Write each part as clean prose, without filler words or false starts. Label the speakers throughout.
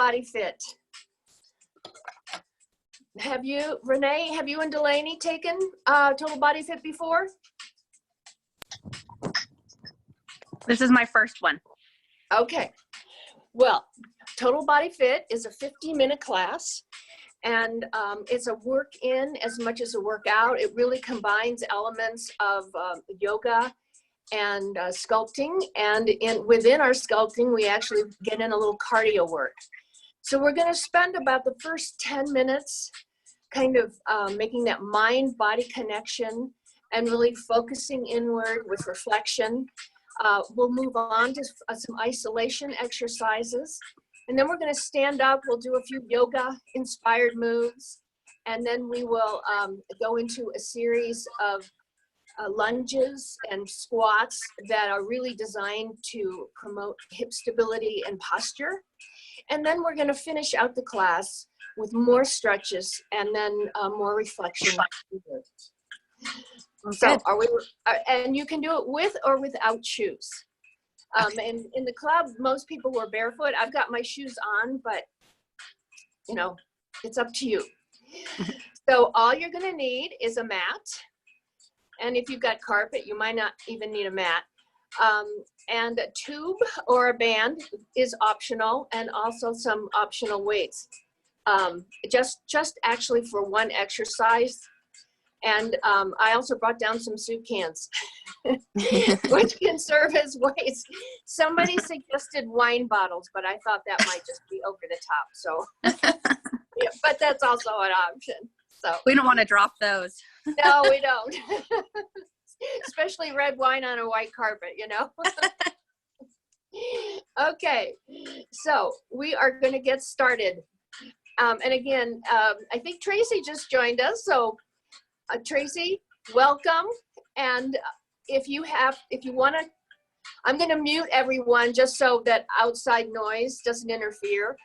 Speaker 1: Body Fit. Renee, have you and Delaney taken Total Body Fit before?
Speaker 2: This is my first one.
Speaker 1: Okay. Well, Total Body Fit is a 50-minute class, and it's a work-in as much as a workout. It really combines elements of yoga and sculpting, and within our sculpting, we actually get in a little cardio work. So we're going to spend about the first 10 minutes kind of making that mind-body connection and really focusing inward with reflection. We'll move on to some isolation exercises, and then we're going to stand up. We'll do a few yoga-inspired moves, and then we will go into a series of lunges and squats that are really designed to promote hip stability and posture. And then we're going to finish out the class with more stretches and then more reflection. So and you can do it with or without shoes. And in the club, most people were barefoot. I've got my shoes on, but you know, it's up to you. So all you're going to need is a mat. And if you've got carpet, you might not even need a mat. And a tube or a band is optional, and also some optional weights. Just actually for one exercise. And I also brought down some soup cans, which can serve as weights. Somebody suggested wine bottles, but I thought that might just be over the top. So, yeah, but that's also an option. So
Speaker 2: we don't want to drop those.
Speaker 1: No, we don't. Especially red wine on a white carpet, you know. Okay, so we are going to get started. And again, I think Tracy just joined us. So Tracy, welcome. And if you want to, I'm going to mute everyone just so that outside noise doesn't interfere.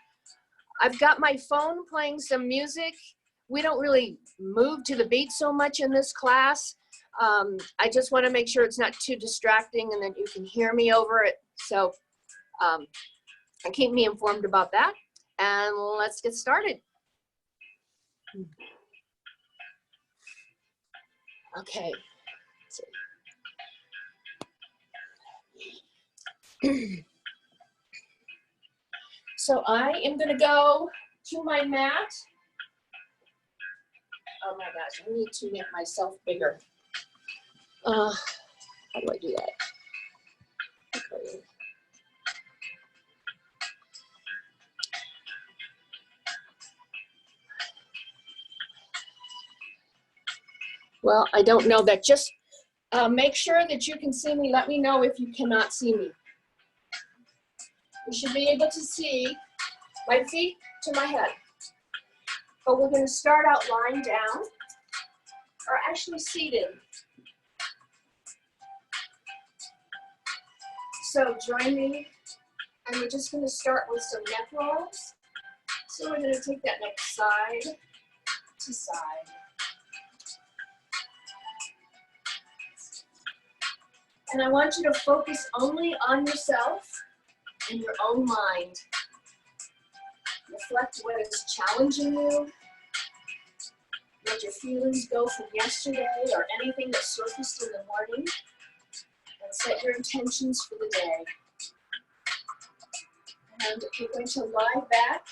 Speaker 1: I've got my phone playing some music. We don't really move to the beat so much in this class. I just want to make sure it's not too distracting and that you can hear me over it. So keep me informed about that. And let's get started. Okay. So I am going to go to my mat. Oh my gosh, I need to make myself bigger. How do I do that? Okay. Well, I don't know that. Just make sure that you can see me. Let me know if you cannot see me. You should be able to see my feet to my head. But we're going to start out lying down, or actually seated. So join me, and we're just going to start with some neck rolls. So we're going to take that neck side to side. And I want you to focus only on yourself and your own mind. Reflect what is challenging you, let your feelings go from yesterday or anything that surfaced in the morning, and set your intentions for the day. And we're going to lie back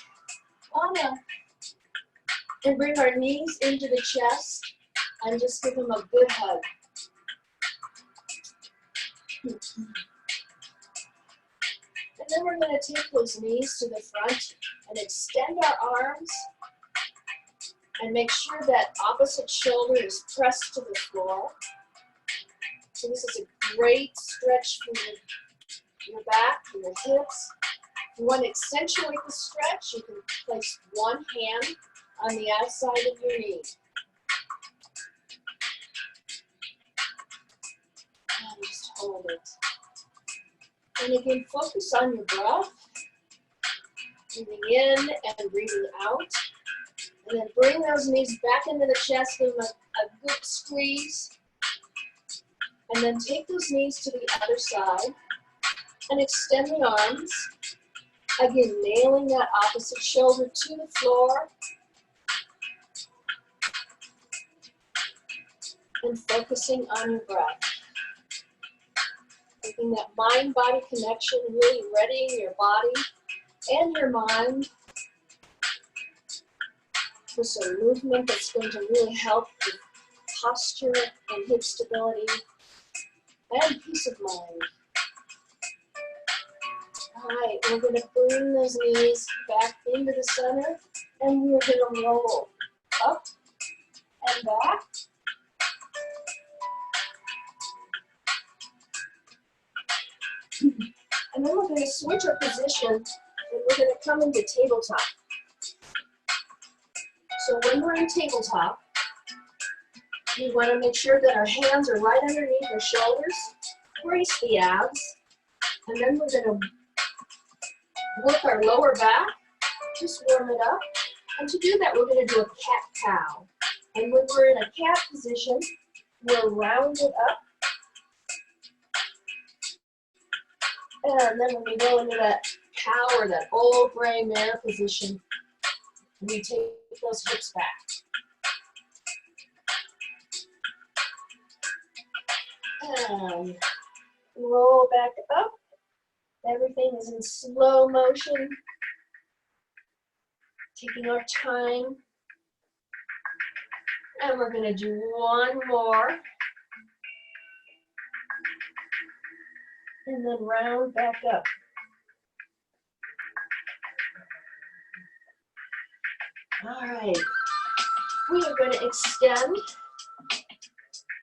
Speaker 1: and bring our knees into the chest and just give them a good hug. And then we're going to take those knees to the front and extend our arms and make sure that opposite shoulder is pressed to the floor. So this is a great stretch for your back, for your hips. If you want to accentuate the stretch, you can place one hand on the outside of your knee. And just hold it. And again, focus on your breath. Breathing in and breathing out. And then bring those knees back into the chest, give them a good squeeze. And then take those knees to the other side and extend the arms. Again, nailing that opposite shoulder to the floor. And focusing on your breath. Making that mind-body connection, really readying your body and your mind for some movement that's going to really help with posture and hip stability and peace of mind. All right, we're going to bring those knees back into the center, and we're going to roll up and back. And then we're going to switch our position, and we're going to come into tabletop. So when we're in tabletop, we want to make sure that our hands are right underneath our shoulders, brace the abs, and then we're going to work our lower back, just warm it up. And to do that, we're going to do a cat-cow. And when we're in a cat position, we're rounded up. And then when we go into that cow or that old gray mare position, we take those hips back. And roll back up. Everything is in slow motion. Taking our time. And we're going to do one more. And then round back up. All right. We are going to extend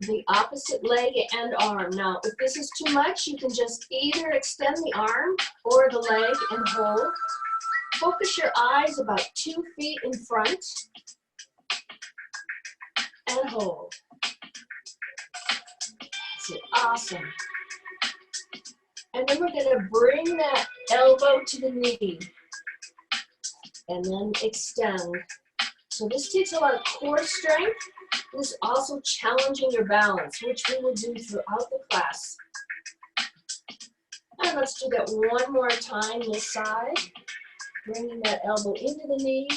Speaker 1: the opposite leg and arm. Now, if this is too much, you can just either extend the arm or the leg and hold. Focus your eyes about 2 feet in front and hold. That's it. Awesome. And then we're going to bring that elbow to the knee and then extend. So this takes a lot of core strength. This is also challenging your balance, which we will do throughout the class. And let's do that one more time this side. Bringing that elbow into the knee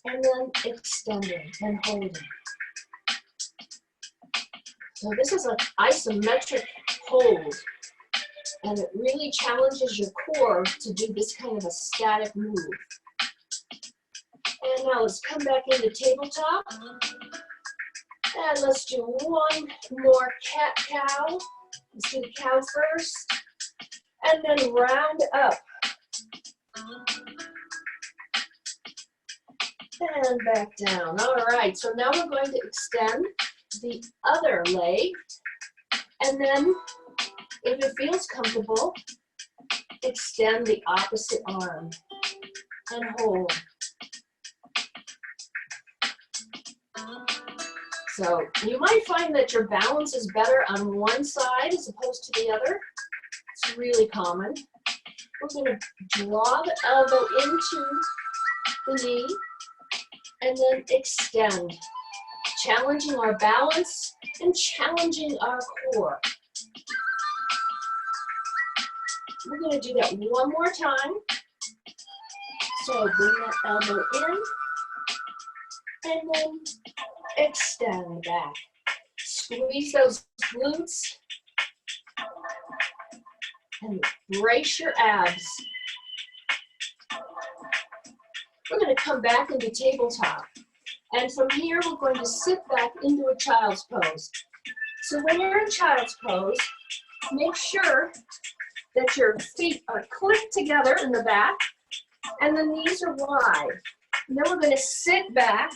Speaker 1: and then extending and holding. So this is an isometric hold. And it really challenges your core to do this kind of a static move. And now let's come back into tabletop. And let's do one more cat-cow. Let's do the cow first. And then round up. And back down. All right, so now we're going to extend the other leg. And then, if it feels comfortable, extend the opposite arm and hold. So you might find that your balance is better on one side as opposed to the other. It's really common. We're going to draw the elbow into the knee and then extend, challenging our balance and challenging our core. We're going to do that one more time. So bring that elbow in and then extend back. Squeeze those glutes and brace your abs. We're going to come back into tabletop. And from here, we're going to sit back into a child's pose. So when you're in child's pose, make sure that your feet are clipped together in the back and the knees are wide. And then we're going to sit back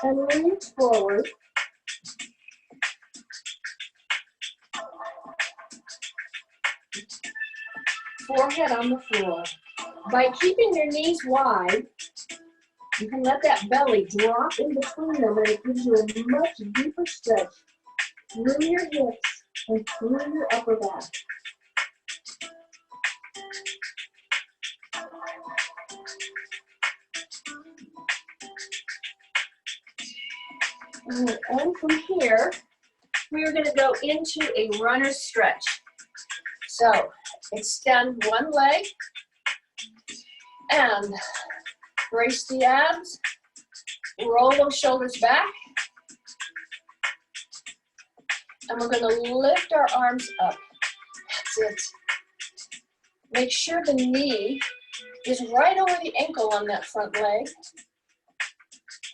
Speaker 1: and reach forward. Forehead on the floor. By keeping your knees wide, you can let that belly drop in between them and it gives you a much deeper stretch through your hips and through your upper back. And from here, we are going to go into a runner's stretch. So extend one leg And brace the abs. Roll those shoulders back. And we're going to lift our arms up. That's it. Make sure the knee is right over the ankle on that front leg.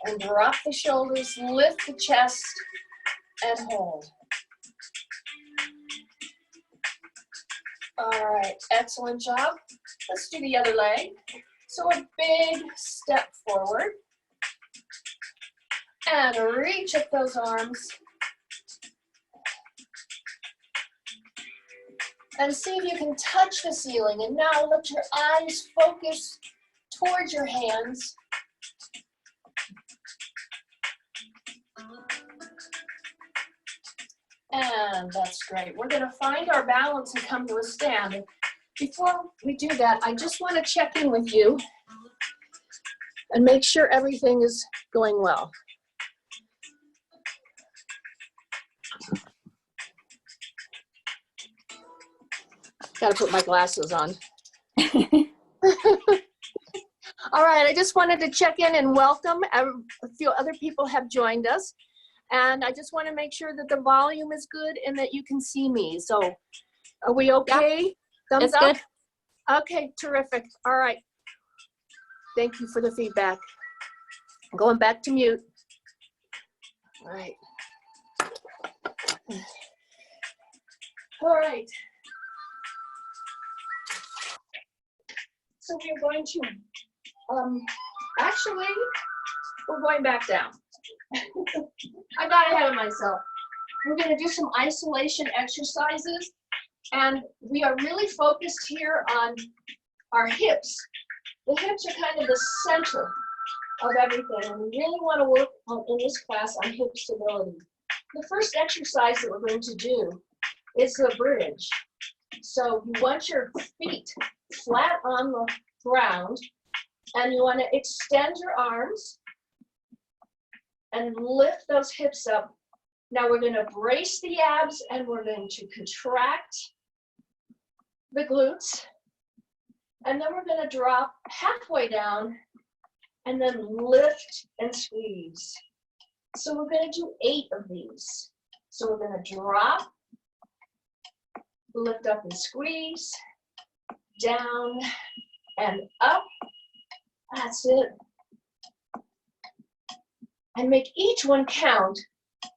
Speaker 1: And drop the shoulders, lift the chest, and hold. All right, excellent job. Let's do the other leg. So a big step forward. And reach up those arms. And see if you can touch the ceiling. And now let your eyes focus towards your hands. And that's great. We're going to find our balance and come to a stand. Before we do that, I just want to check in with you and make sure everything is going well. Got to put my glasses on. All right, I just wanted to check in and welcome. A few other people have joined us. And I just want to make sure that the volume is good and that you can see me. So are we okay?
Speaker 2: Yep.
Speaker 1: Thumbs
Speaker 2: It's
Speaker 1: up?
Speaker 2: good.
Speaker 1: Okay, terrific. All right. Thank you for the feedback. Going back to mute. All right. All right. So we're going to, actually, we're going back down. I got ahead of myself. We're going to do some isolation exercises, and we are really focused here on our hips. The hips are kind of the center of everything, and we really want to work on, in this class, on hip stability. The first exercise that we're going to do is the bridge. So you want your feet flat on the ground, and you want to extend your arms and lift those hips up. Now we're going to brace the abs and we're going to contract the glutes. And then we're going to drop halfway down and then lift and squeeze. So we're going to do 8 of these. So we're going to drop, lift up and squeeze, down and up. That's it. And make each one count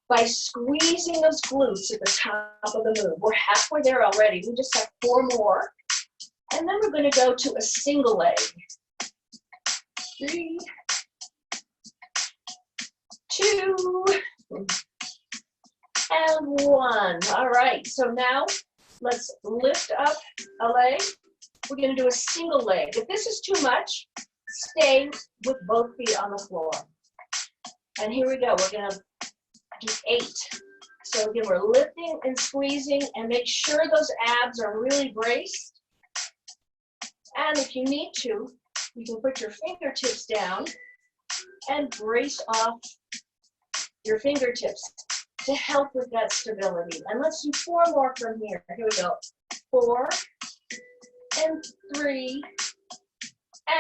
Speaker 1: by squeezing those glutes at the top of the move. We're halfway there already. We just have 4 more. And then we're going to go to a single leg. 3, 2, and 1. All right, so now let's lift up a leg. We're going to do a single leg. If this is too much, stay with both feet on the floor. And here we go, we're gonna do 8. So again, we're lifting and squeezing, and make sure those abs are really braced. And if you need to, you can put your fingertips down and brace off your fingertips to help with that stability. And let's do 4 more from here. Here we go. 4, and 3,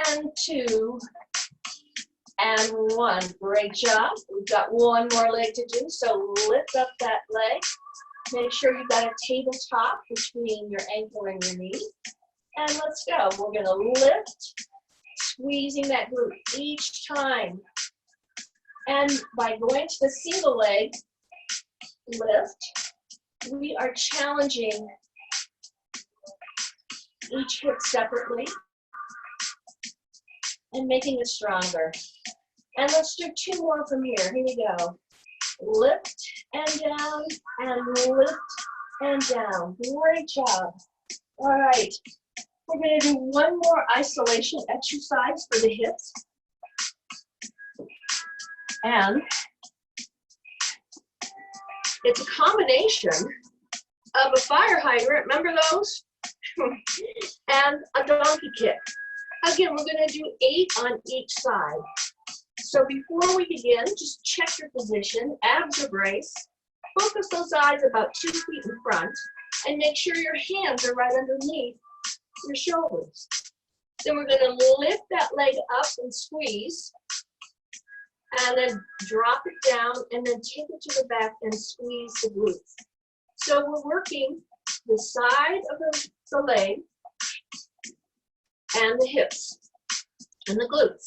Speaker 1: and 2, and 1. Great job. We've got 1 more leg to do, so lift up that leg. Make sure you've got a tabletop between your ankle and your knee. And let's go. We're going to lift, squeezing that glute each time. And by going to the single leg lift, we are challenging each hip separately and making it stronger. And let's do 2 more from here. Here we go. Lift and down, and lift and down. Great job. All right. We're going to do 1 more isolation exercise for the hips. And it's a combination of a fire hydrant, remember those? And a donkey kick. Again, we're going to do 8 on each side. So before we begin, just check your position, abs are braced. Focus those eyes about 2 feet in front, and make sure your hands are right underneath your shoulders. Then we're going to lift that leg up and squeeze, and then drop it down, and then take it to the back and squeeze the glutes. So we're working the side of the leg and the hips and the glutes.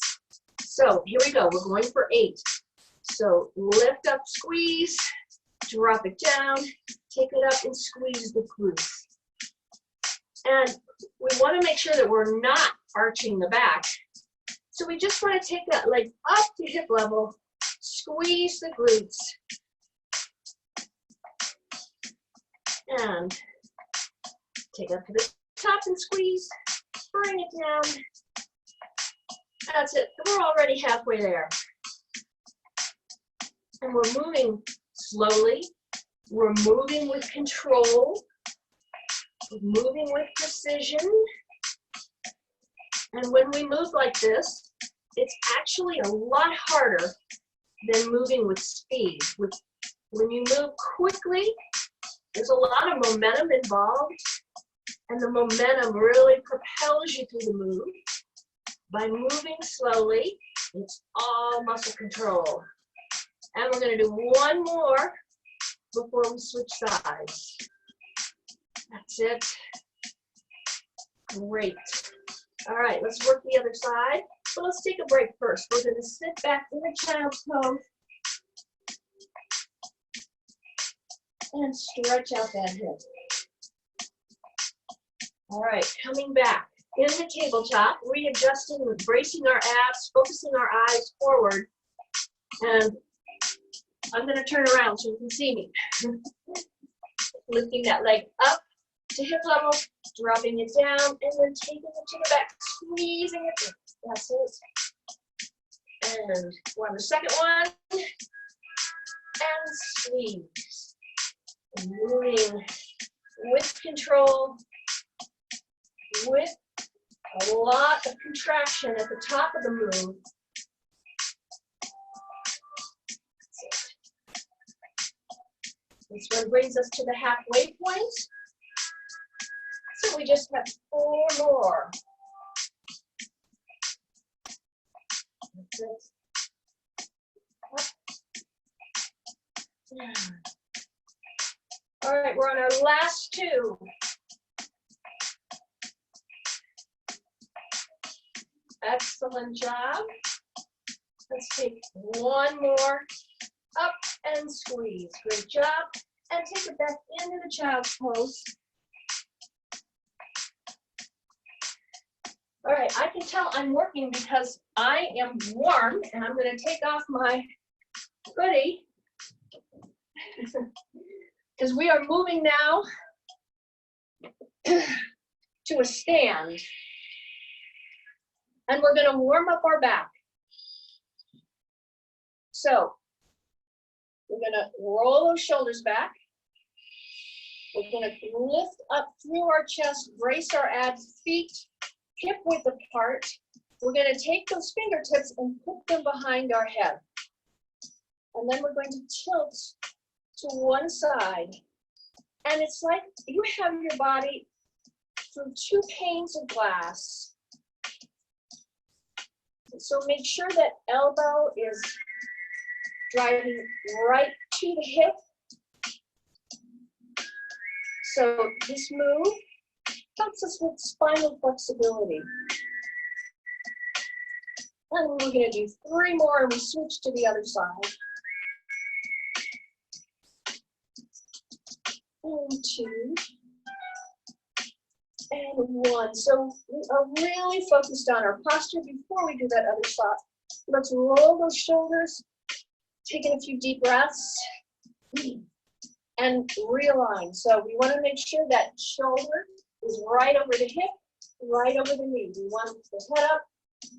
Speaker 1: So here we go. We're going for 8. So lift up, squeeze, drop it down, take it up and squeeze the glutes. And we want to make sure that we're not arching the back. So we just want to take that leg up to hip level, squeeze the glutes, and take it up to the top and squeeze, bring it down. That's it. We're already halfway there. And we're moving slowly. We're moving with control. We're moving with precision. And when we move like this, it's actually a lot harder than moving with speed. When you move quickly, there's a lot of momentum involved, and the momentum really propels you through the move. By moving slowly, it's all muscle control. And we're going to do one more before we switch sides. That's it. Great. All right, let's work the other side. But let's take a break first. We're going to sit back in the child's pose and stretch out that hip. All right, coming back in the tabletop, readjusting, bracing our abs, focusing our eyes forward. And I'm going to turn around so you can see me. Lifting that leg up to hip level, dropping it down, and then taking it to the back, squeezing it. That's it. And we're on the second one. And squeeze. Moving with control, with a lot of contraction at the top of the move. This one brings us to the halfway point. So we just have 4 more. That's it. All right, we're on our last 2. Excellent job. Let's take one more. Up and squeeze. Great job. And take it back into the child's pose. All right, I can tell I'm working because I am warm, and I'm going to take off my hoodie because we are moving now to a stand. And we're going to warm up our back. So we're going to roll those shoulders back. We're going to lift up through our chest, brace our abs, feet hip width apart. We're going to take those fingertips and put them behind our head. And then we're going to tilt to one side. And it's like you have your body through 2 panes of glass. So make sure that elbow is driving right to the hip. So this move helps us with spinal flexibility. And we're going to do 3 more and we switch to the other side. And 2. And 1. So we are really focused on our posture before we do that other side. Let's roll those shoulders, taking a few deep breaths, and realign. So we want to make sure that shoulder is right over the hip, right over the knee. We want the head up.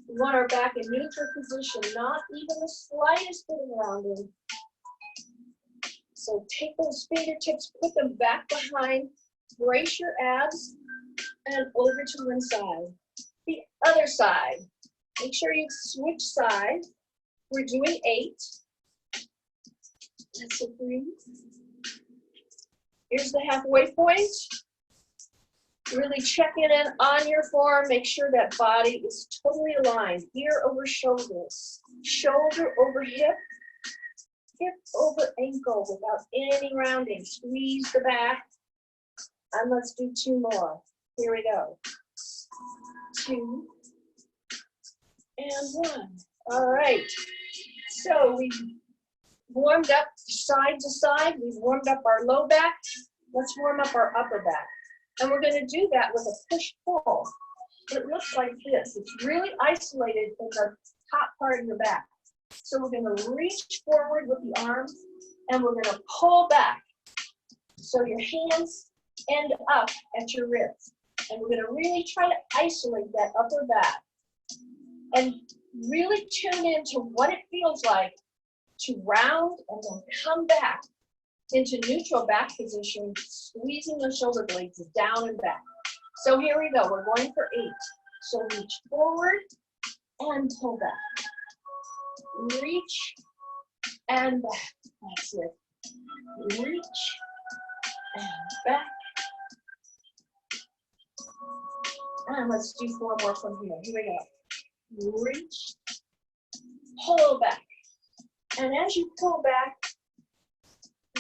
Speaker 1: We want our back in neutral position, not even the slightest bit of rounding. So take those fingertips, put them back behind, brace your abs, and over to one side. The other side. Make sure you switch sides. We're doing 8. That's a breathe. Here's the halfway point. Really checking in on your form. Make sure that body is totally aligned. Ear over shoulders, shoulder over hip, hip over ankle without any rounding. Squeeze the back. And let's do 2 more. Here we go. 2 and 1. All right. So we warmed up side to side. We've warmed up our low back. Let's warm up our upper back. And we're going to do that with a push-pull. It looks like this. It's really isolated in the top part of your back. So we're going to reach forward with the arms, and we're going to pull back. So your hands end up at your ribs. And we're going to really try to isolate that upper back. And really tune into what it feels like to round and then come back into neutral back position, squeezing the shoulder blades down and back. So here we go. We're going for 8. So reach forward and pull back. Reach and back. That's it. Reach and back. And let's do 4 more from here. Here we go. Reach, pull back. And as you pull back,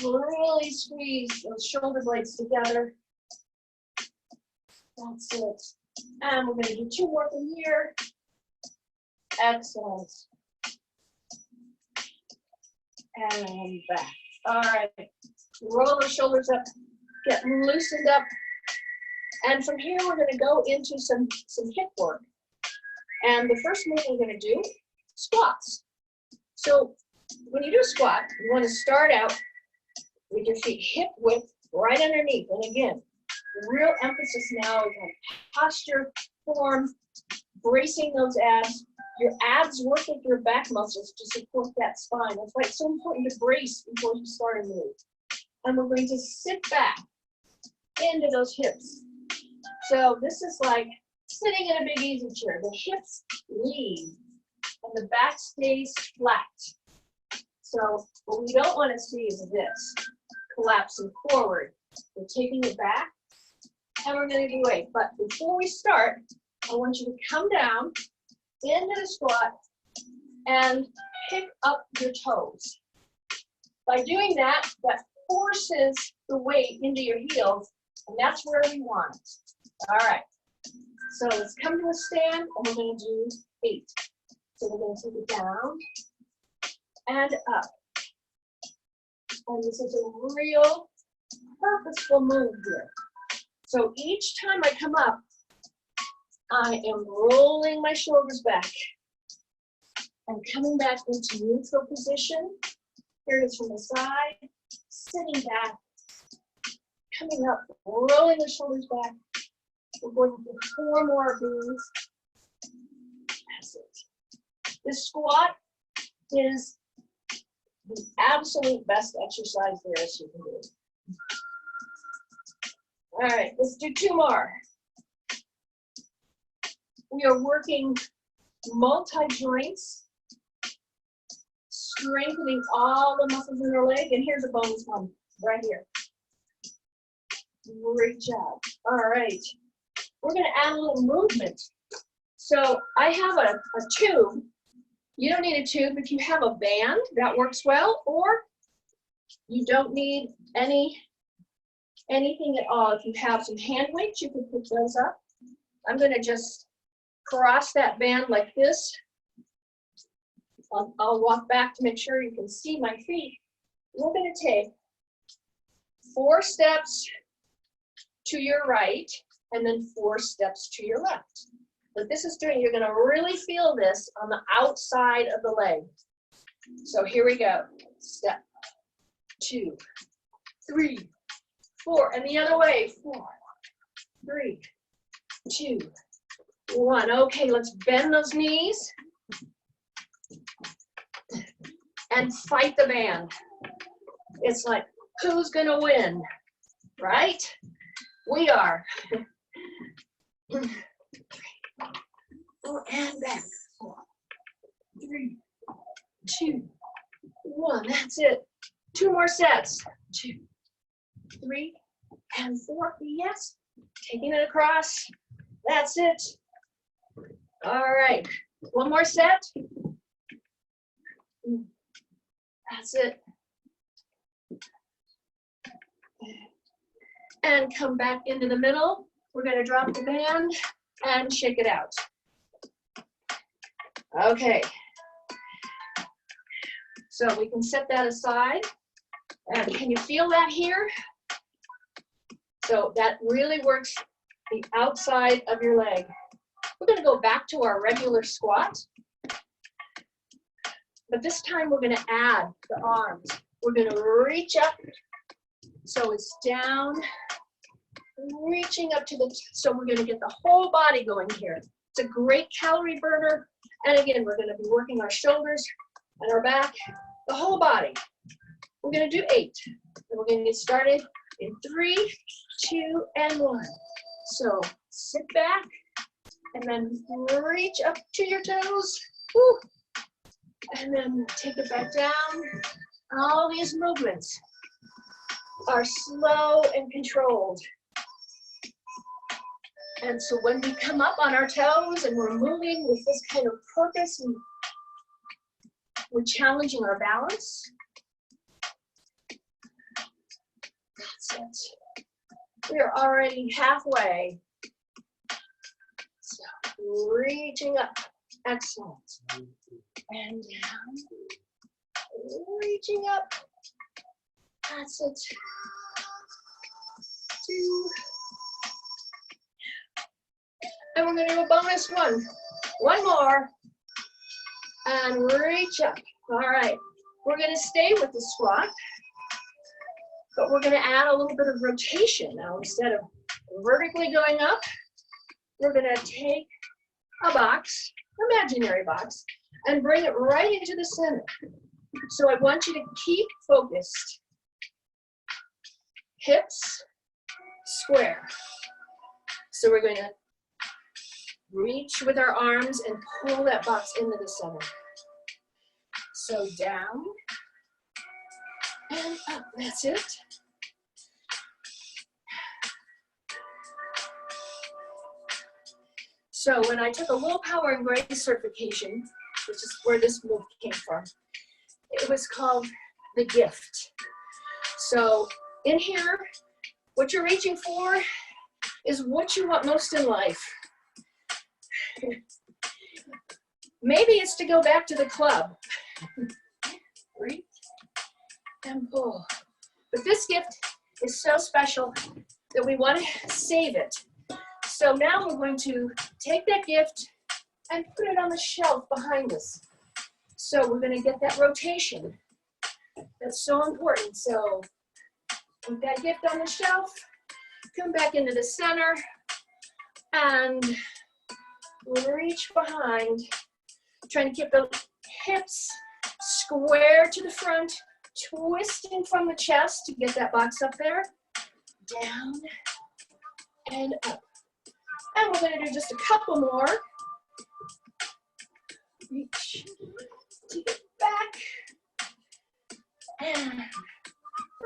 Speaker 1: really squeeze those shoulder blades together. That's it. And we're going to do 2 more from here. Excellent. And back. All right. Roll the shoulders up. Get loosened up. And from here, we're going to go into some hip work. And the first move we're going to do, squats. So when you do a squat, you want to start out with your feet hip width right underneath. And again, the real emphasis now is on posture, form, bracing those abs. Your abs work with your back muscles to support that spine. That's why it's so important to brace before you start a move. And we're going to sit back into those hips. So this is like sitting in a big easy chair. The hips lean and the back stays flat. So what we don't want to see is this, collapsing forward. We're taking it back and we're going to do 8. But before we start, I want you to come down into the squat and pick up your toes. By doing that, that forces the weight into your heels, and that's where we want it. All right, so let's come to a stand, and we're going to do 8. So we're going to take it down and up. And this is a real purposeful move here. So each time I come up, I am rolling my shoulders back and coming back into neutral position. Here it is from the side, sitting back, coming up, rolling the shoulders back. We're going to do 4 more of these. That's it. This squat is the absolute best exercise there is you can do. All right, let's do 2 more. We are working multi-joints, strengthening all the muscles in your leg. And here's a bonus one right here. Great job. All right. We're going to add a little movement. So I have a tube. You don't need a tube if you have a band. That works well. Or you don't need anything at all. If you have some hand weights, you can pick those up. I'm going to just cross that band like this. I'll walk back to make sure you can see my feet. We're going to take 4 steps to your right and then 4 steps to your left. What this is doing, you're going to really feel this on the outside of the leg. So here we go. Step, 2, 3, 4, and the other way. 4, 3, 2, 1. Okay, let's bend those knees and fight the band. It's like, who's gonna win, right? We are. And back. 4, 3, 2, 1. That's it. 2 more sets. 2, 3, and 4. Yes. Taking it across. That's it. All right. One more set. That's it. And come back into the middle. We're going to drop the band and shake it out. Okay. So we can set that aside. And can you feel that here? So that really works the outside of your leg. We're going to go back to our regular squat. But this time we're going to add the arms. We're going to reach up. So it's down, reaching up to the, so we're going to get the whole body going here. It's a great calorie burner. And again, we're going to be working our shoulders and our back, the whole body. We're going to do 8. And we're going to get started in 3, 2, and 1. So sit back and then reach up to your toes. Woo. And then take it back down. All these movements are slow and controlled. And so when we come up on our toes and we're moving with this kind of purpose, and we're challenging our balance. That's it. We are already halfway. So reaching up. Excellent. And down. Reaching up. That's it. 2. And we're going to do a bonus one. One more. And reach up. All right. We're going to stay with the squat. But we're going to add a little bit of rotation now. Instead of vertically going up, we're going to take a box, imaginary box, and bring it right into the center. So I want you to keep focused. Hips square. So we're going to reach with our arms and pull that box into the center. So down and up. That's it. So when I took a willpower and grace certification, which is where this move came from, it was called the gift. So in here, what you're reaching for is what you want most in life. Maybe it's to go back to the club. Reach and pull. But this gift is so special that we want to save it. So now we're going to take that gift and put it on the shelf behind us. So we're going to get that rotation. That's so important. So put that gift on the shelf, come back into the center, and reach behind, trying to keep the hips square to the front, twisting from the chest to get that box up there, down and up. And we're going to do just a couple more. Reach, take it back, and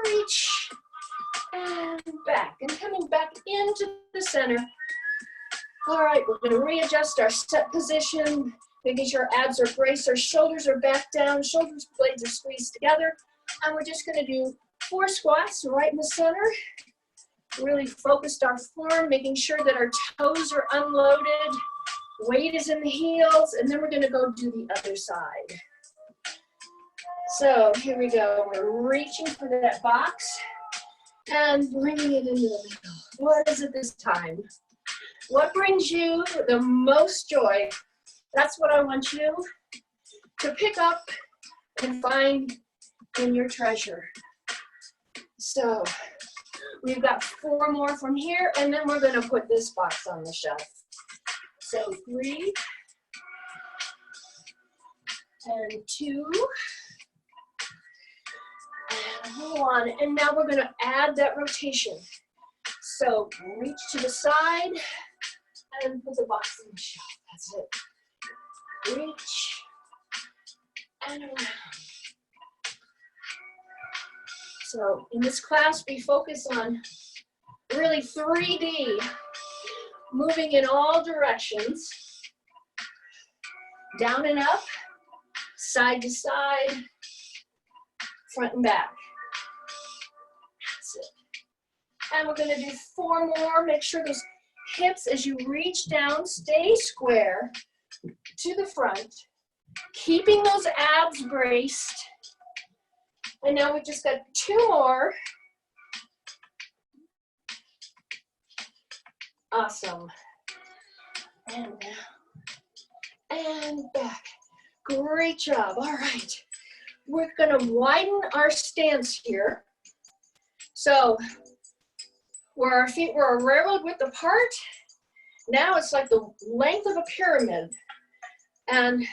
Speaker 1: reach, and back, and coming back into the center. All right, we're going to readjust our set position, making sure our abs are braced, our shoulders are back down, shoulders blades are squeezed together, and we're just going to do 4 squats right in the center. Really focused our form, making sure that our toes are unloaded, weight is in the heels, and then we're going to go do the other side. So here we go. We're reaching for that box and bringing it into the middle. What is it this time? What brings you the most joy? That's what I want you to pick up and find in your treasure. So we've got 4 more from here, and then we're going to put this box on the shelf. So 3 and 2 and 1. And now we're going to add that rotation. So reach to the side and put the box on the shelf. That's it. Reach and around. So in this class, we focus on really 3D moving in all directions, down and up, side to side, front and back. That's it. And we're going to do 4 more. Make sure those hips, as you reach down, stay square to the front, keeping those abs braced. And now we've just got 2 more. Awesome. And down and back. Great job. All right. We're going to widen our stance here. So where our feet were a railroad width apart, now it's like the length of a pyramid. And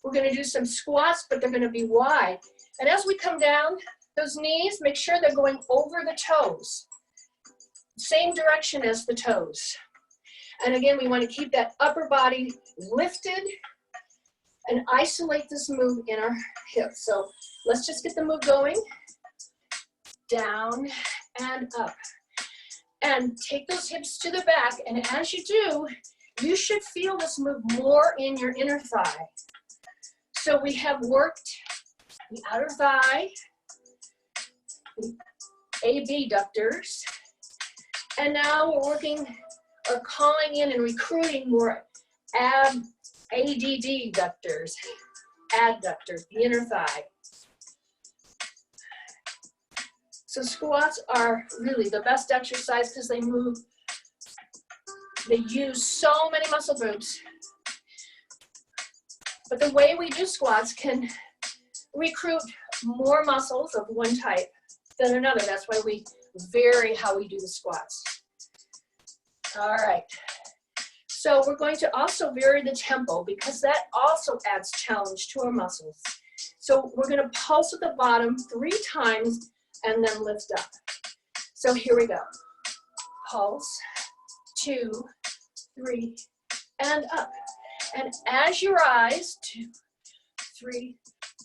Speaker 1: we're going to do some squats, but they're going to be wide. And as we come down, those knees, make sure they're going over the toes. Same direction as the toes. And again, we want to keep that upper body lifted and isolate this move in our hips. So let's just get the move going. Down and up. And take those hips to the back. And as you do, you should feel this move more in your inner thigh. So we have worked the outer thigh, the AB ductors, and now we're working or calling in and recruiting more ADD ductors, adductors, the inner thigh. So squats are really the best exercise because they move, they use so many muscle groups. But the way we do squats can recruit more muscles of one type than another. That's why we vary how we do the squats. All right. So we're going to also vary the tempo because that also adds challenge to our muscles. So we're going to pulse at the bottom 3 times and then lift up. So here we go. Pulse, 2, 3, and up. And as you rise, 2, 3,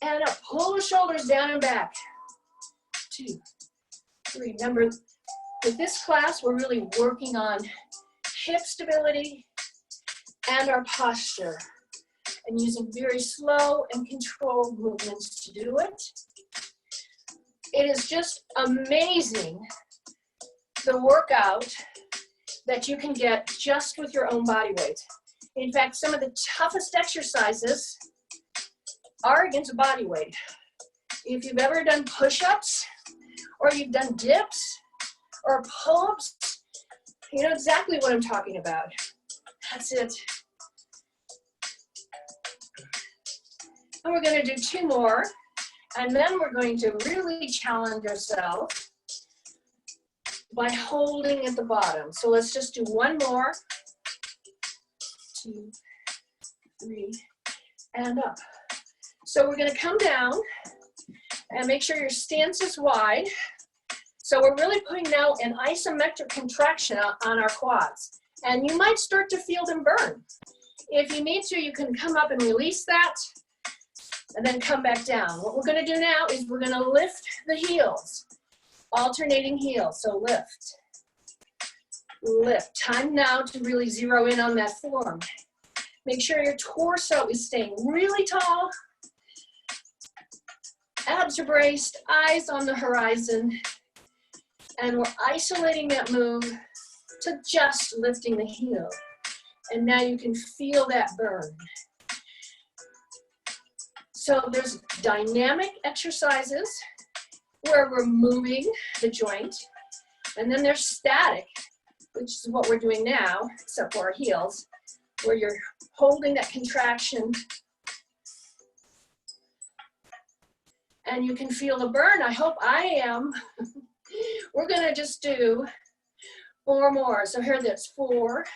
Speaker 1: and up. Pull the shoulders down and back. 2, 3. Remember, with this class, we're really working on hip stability and our posture and using very slow and controlled movements to do it. It is just amazing the workout that you can get just with your own body weight. In fact, some of the toughest exercises are against body weight. If you've ever done push-ups, or you've done dips, or pull-ups, you know exactly what I'm talking about. That's it. And we're going to do 2 more, and then we're going to really challenge ourselves by holding at the bottom. So let's just do 1 more. 2, 3, and up. So we're going to come down and make sure your stance is wide. So we're really putting now an isometric contraction on our quads. And you might start to feel them burn. If you need to, you can come up and release that and then come back down. What we're going to do now is we're going to lift the heels, alternating heels. So lift, lift. Time now to really zero in on that form. Make sure your torso is staying really tall. Abs are braced, eyes on the horizon. And we're isolating that move to just lifting the heel. And now you can feel that burn. So there's dynamic exercises where we're moving the joint. And then there's static, which is what we're doing now, except for our heels, where you're holding that contraction. And you can feel the burn. I hope I am. We're going to just do 4 more. So here that's 4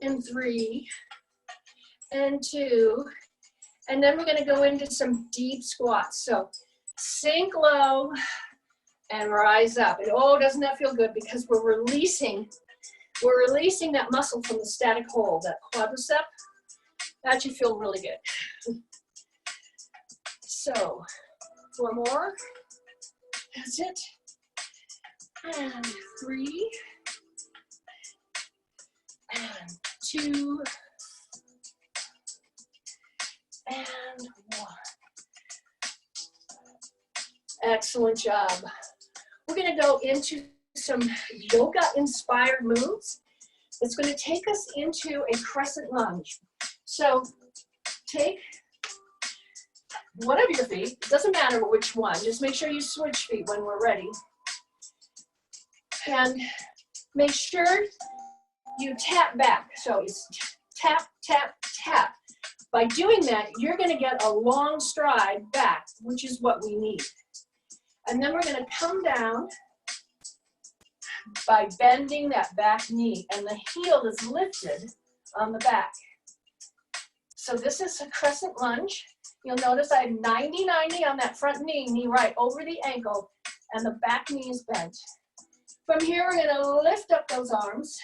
Speaker 1: and 3 and 2. And then we're going to go into some deep squats. So sink low and rise up. And oh, doesn't that feel good? Because we're releasing that muscle from the static hold, that quadricep. That should feel really good. So 4 more. That's it. And 3 and 2, and 1. Excellent job. We're going to go into some yoga-inspired moves. It's going to take us into a crescent lunge. So take one of your feet, it doesn't matter which one, just make sure you switch feet when we're ready. And make sure you tap back. So it's tap, tap, tap. By doing that, you're going to get a long stride back, which is what we need. And then we're going to come down by bending that back knee, and the heel is lifted on the back. So this is a crescent lunge. You'll notice I have 90-90 on that front knee, knee right over the ankle, and the back knee is bent. From here, we're going to lift up those arms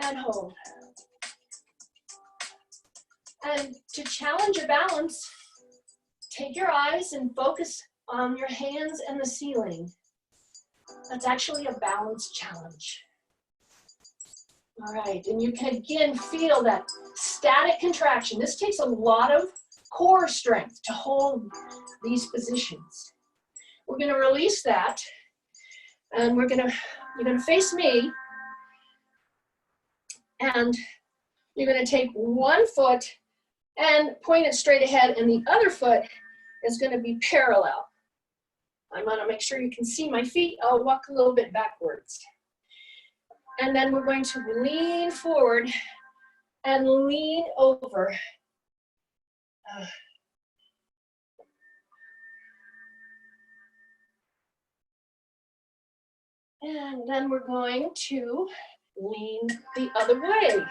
Speaker 1: and hold. And to challenge your balance, take your eyes and focus on your hands and the ceiling. That's actually a balance challenge. All right, and you can again feel that static contraction. This takes a lot of core strength to hold these positions. We're going to release that, and you're going to face me, and you're going to take one foot and point it straight ahead, and the other foot is going to be parallel. I'm going to make sure you can see my feet. I'll walk a little bit backwards. And then we're going to lean forward and lean over. And then we're going to lean the other way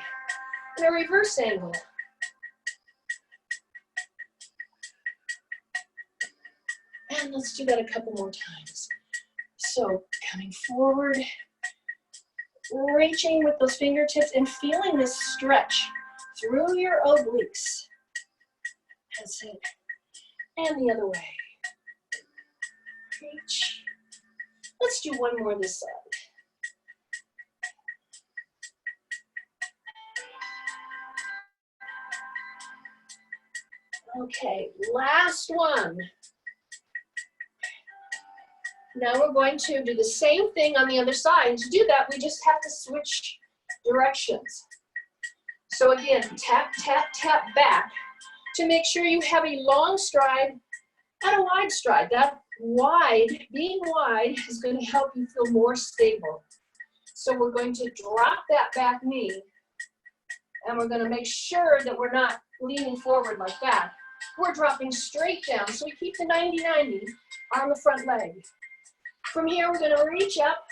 Speaker 1: in a reverse angle. And let's do that a couple more times. So coming forward, reaching with those fingertips and feeling this stretch through your obliques. That's it. And the other way. Reach. Let's do one more this side. Okay, last one. Now we're going to do the same thing on the other side. And to do that, we just have to switch directions. So again, tap, tap, tap back to make sure you have a long stride and a wide stride. That wide, being wide, is going to help you feel more stable. So we're going to drop that back knee, and we're going to make sure that we're not leaning forward like that. We're dropping straight down, so we keep the 90-90 on the front leg. From here, we're going to reach up.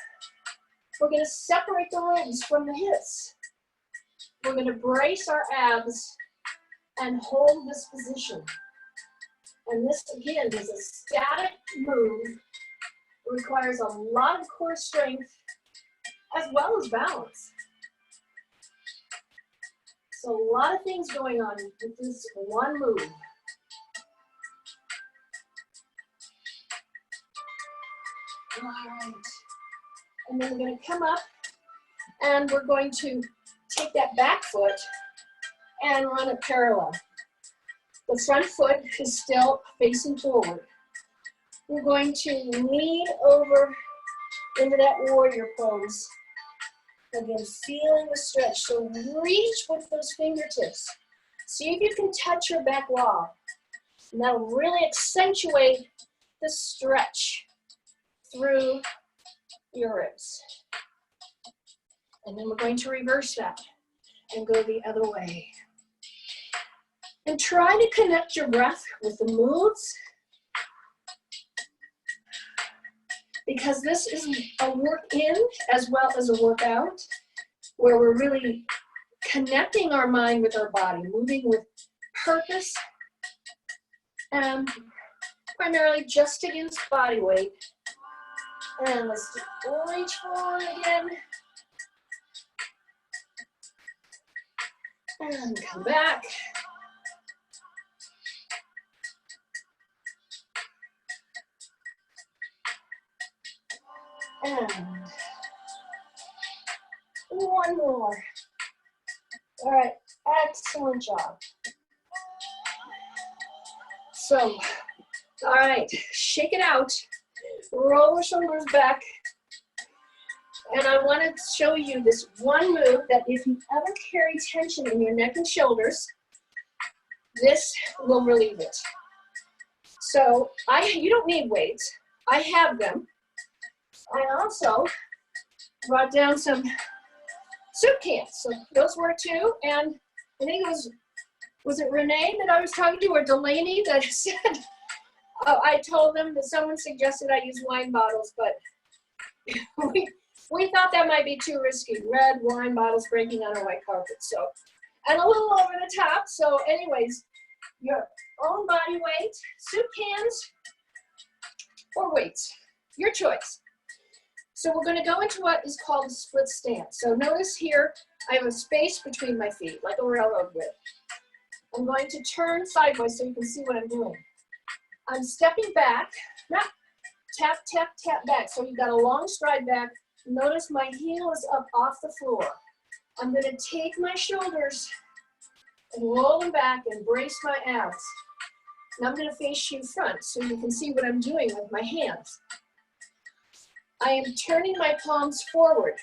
Speaker 1: We're going to separate the ribs from the hips. We're going to brace our abs and hold this position. And this, again, is a static move. It requires a lot of core strength as well as balance. So a lot of things going on with this one move. All right. And then we're going to come up, and we're going to take that back foot and run it parallel. The front foot is still facing forward. We're going to lean over into that warrior pose. Again, feeling the stretch. So reach with those fingertips. See if you can touch your back wall. And that'll really accentuate the stretch through your ribs. And then we're going to reverse that and go the other way. And try to connect your breath with the moves, because this is a work in as well as a workout, where we're really connecting our mind with our body, moving with purpose, and primarily just against body weight. And let's reach forward again. And come back. And 1 one more. All right, excellent job. So, all right, shake it out. Roll the shoulders back. And I want to show you this one move that if you ever carry tension in your neck and shoulders, this will relieve it. So you don't need weights. I have them. I also brought down some soup cans. So those work too. And I think it was it Renee that I was talking to, or Delaney, that said, I told them that someone suggested I use wine bottles, but we thought that might be too risky. Red wine bottles breaking on a white carpet. So, and a little over the top. So anyways, your own body weight, soup cans, or weights, your choice. So we're going to go into what is called a split stance. So notice here, I have a space between my feet, like a railroad width. I'm going to turn sideways so you can see what I'm doing. I'm stepping back, not tap, tap, tap back. So you've got a long stride back. Notice my heel is up off the floor. I'm going to take my shoulders and roll them back and brace my abs. Now I'm going to face you front so you can see what I'm doing with my hands. I am turning my palms forward,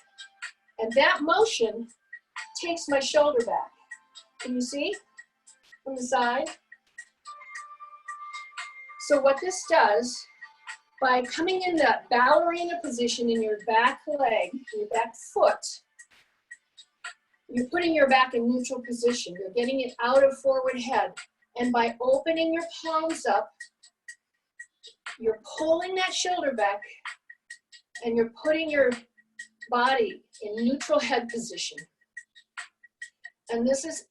Speaker 1: and that motion takes my shoulder back. Can you see from the side? So what this does, by coming in that ballerina position in your back leg, your back foot, you're putting your back in neutral position. You're getting it out of forward head. And by opening your palms up, you're pulling that shoulder back and you're putting your body in neutral head position. And this is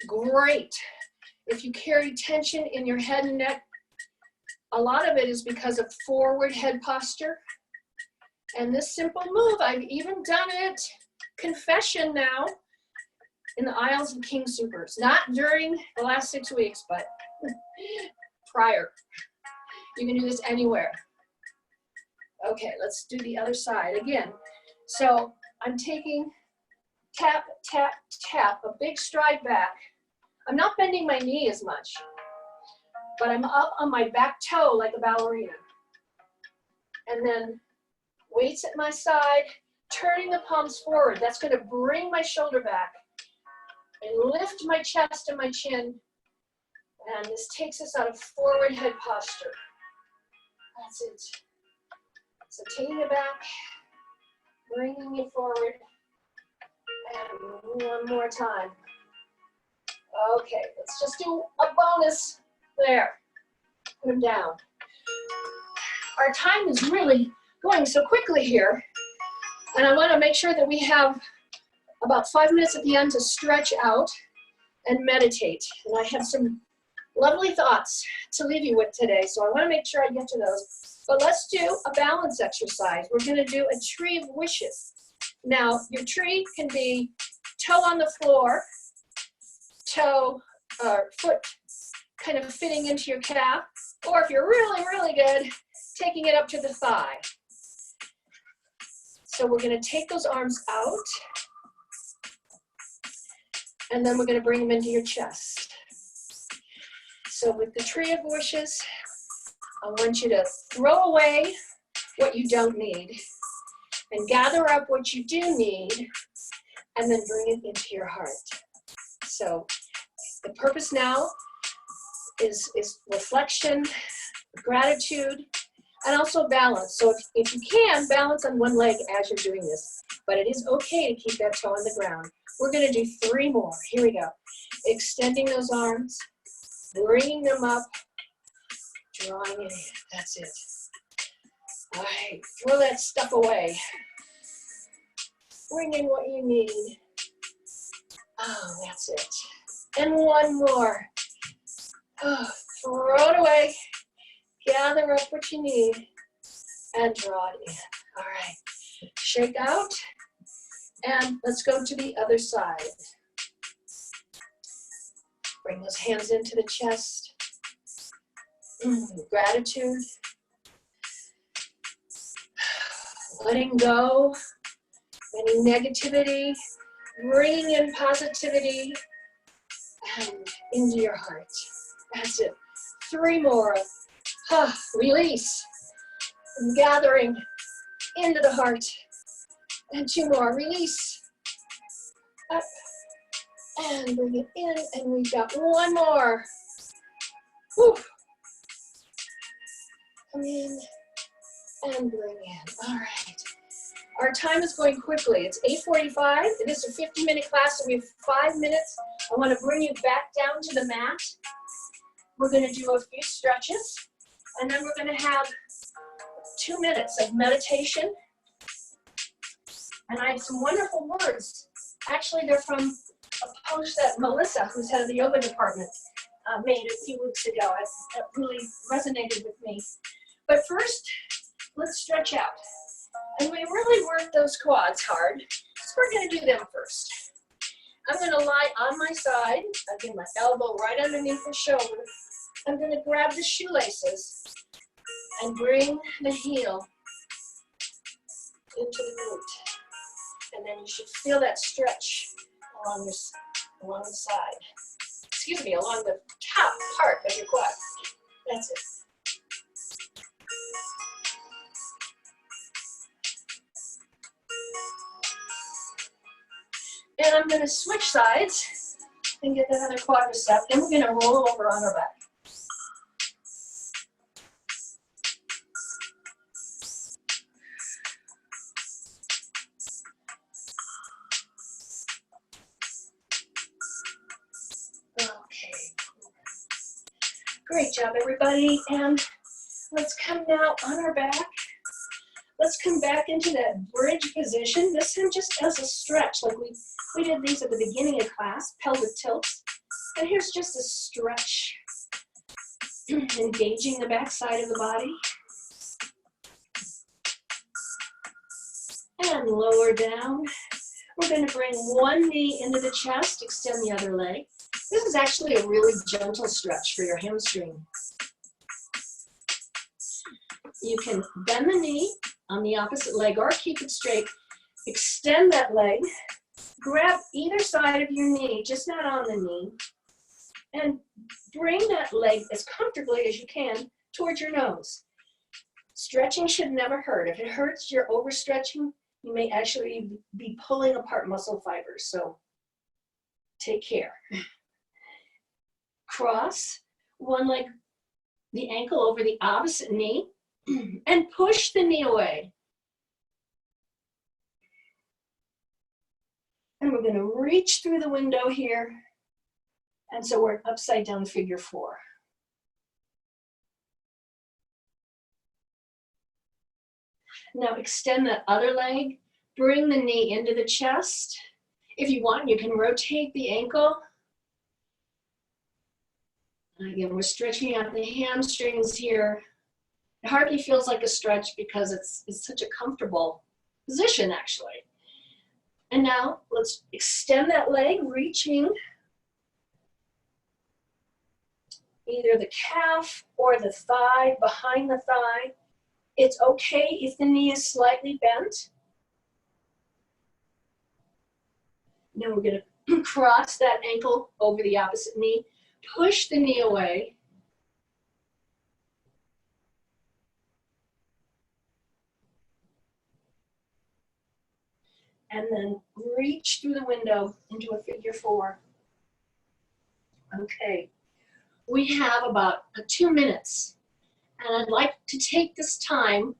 Speaker 1: great. If you carry tension in your head and neck, a lot of it is because of forward head posture. And this simple move, I've even done it, confession now, in the aisles of King Soopers. Not during the last 6 weeks, but prior. You can do this anywhere. Okay, let's do the other side again. So I'm taking tap, tap, tap, a big stride back. I'm not bending my knee as much, but I'm up on my back toe like a ballerina. And then weights at my side, turning the palms forward. That's going to bring my shoulder back and lift my chest and my chin. And this takes us out of forward head posture. That's it. So taking it back, bringing it forward, and one more time. Okay, let's just do a bonus there. Put them down. Our time is really going so quickly here, and I want to make sure that we have about 5 minutes at the end to stretch out and meditate. And I have some lovely thoughts to leave you with today, so I want to make sure I get to those. But let's do a balance exercise. We're going to do a tree of wishes. Now, your tree can be toe on the floor, toe or foot kind of fitting into your calf, or if you're really, really good, taking it up to the thigh. So we're going to take those arms out, and then we're going to bring them into your chest. So with the tree of wishes, I want you to throw away what you don't need and gather up what you do need and then bring it into your heart. So the purpose now is reflection, gratitude, and also balance. So if you can, balance on one leg as you're doing this, but it is okay to keep that toe on the ground. We're going to do 3 more. Here we go. Extending those arms, bringing them up, drawing it in. That's it. All right, throw that stuff away. Bring in what you need. Oh, that's it. And one more. Oh, throw it away. Gather up what you need and draw it in. All right. Shake out. And let's go to the other side. Bring those hands into the chest. Gratitude. Letting go Any negativity, bringing in positivity and into your heart. That's it. 3 more. Release. And gathering into the heart. And 2 more. Release. Up. And bring it in. And we've got 1 more. Whew. Come in and bring in. All right. Our time is going quickly. It's 8:45. It is a 50-minute class, so we have 5 minutes. I want to bring you back down to the mat. We're going to do a few stretches, and then we're going to have 2 minutes of meditation. And I have some wonderful words. Actually, they're from a post that Melissa, who's head of the yoga department, made a few weeks ago. It really resonated with me. But first, let's stretch out. And we really work those quads hard, so we're going to do them first. I'm going to lie on my side. I get my elbow right underneath the shoulder. I'm going to grab the shoelaces and bring the heel into the glute. And then you should feel that stretch along the side. Excuse me, along the top part of your quad. That's it. And I'm going to switch sides and get that other quadricep. Then we're going to roll over on our back. Okay. Great job, everybody. And let's come now on our back. Let's come back into that bridge position. This time just as a stretch, like we did these at the beginning of class, pelvic tilts. And here's just a stretch, engaging the back side of the body. And lower down. We're going to bring one knee into the chest, extend the other leg. This is actually a really gentle stretch for your hamstring. You can bend the knee on the opposite leg or keep it straight. Extend that leg. Grab either side of your knee, just not on the knee, and bring that leg as comfortably as you can towards your nose. Stretching should never hurt. If it hurts, you're overstretching. You may actually be pulling apart muscle fibers, so take care. Cross one leg, the ankle over the opposite knee, and push the knee away. And we're going to reach through the window here. And so we're upside down figure 4. Now extend that other leg. Bring the knee into the chest. If you want, you can rotate the ankle. And again, we're stretching out the hamstrings here. It hardly feels like a stretch because it's such a comfortable position, actually. And now let's extend that leg, reaching either the calf or the thigh, behind the thigh. It's okay if the knee is slightly bent. Now we're going to cross that ankle over the opposite knee, push the knee away. And then reach through the window into a figure 4. Okay, we have about 2 minutes, and I'd like to take this time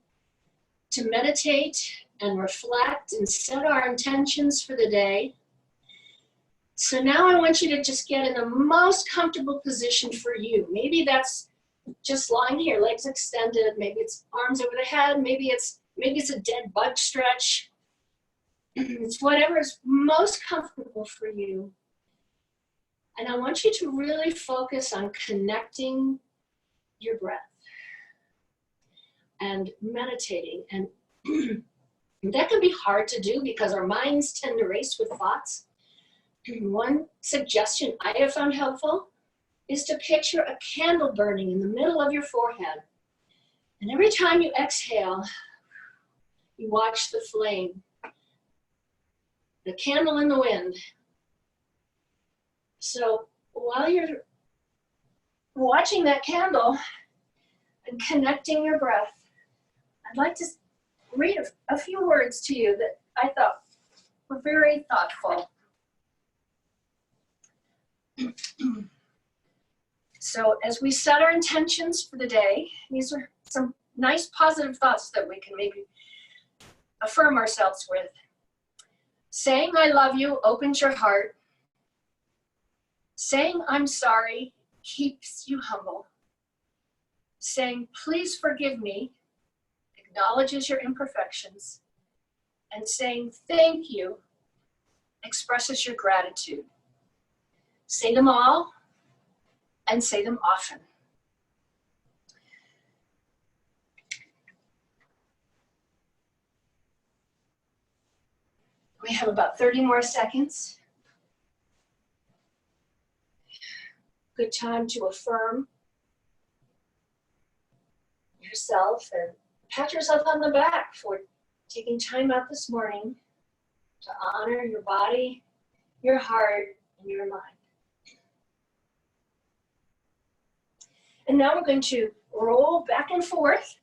Speaker 1: to meditate and reflect and set our intentions for the day. So now I want you to just get in the most comfortable position for you. Maybe that's just lying here, legs extended, maybe it's arms over the head, maybe it's a dead bug stretch. It's whatever is most comfortable for you. And I want you to really focus on connecting your breath and meditating. And that can be hard to do because our minds tend to race with thoughts. One suggestion I have found helpful is to picture a candle burning in the middle of your forehead. And every time you exhale, you watch the flame The candle in the wind. So while you're watching that candle and connecting your breath, I'd like to read a few words to you that I thought were very thoughtful. So as we set our intentions for the day, these are some nice positive thoughts that we can maybe affirm ourselves with. Saying I love you opens your heart. Saying I'm sorry keeps you humble. Saying please forgive me acknowledges your imperfections. And saying thank you expresses your gratitude. Say them all and say them often. We have about 30 more seconds. Good time to affirm yourself and pat yourself on the back for taking time out this morning to honor your body, your heart, and your mind. And now we're going to roll back and forth.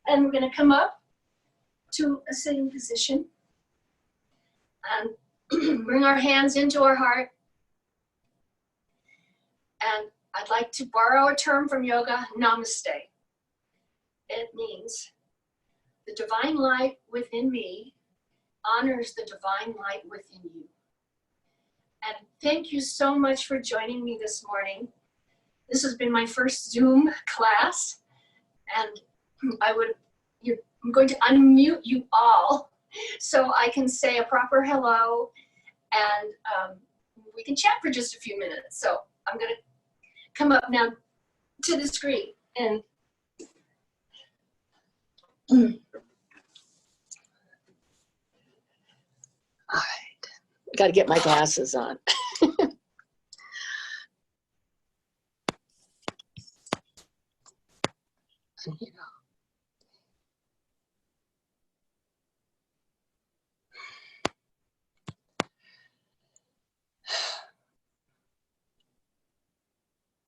Speaker 1: And we're going to come up to a sitting position and bring our hands into our heart. And I'd like to borrow a term from yoga, namaste. It means the divine light within me honors the divine light within you. And thank you so much for joining me this morning. This has been my first Zoom class, and I'm going to unmute you all so I can say a proper hello, and we can chat for just a few minutes. So I'm going to come up now to the screen and all right, got to get my glasses on. And here.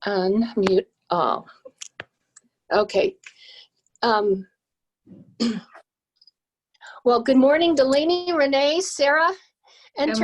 Speaker 1: Unmute all. Okay. Well, good morning, Delaney, Renee, Sarah, and Teresa.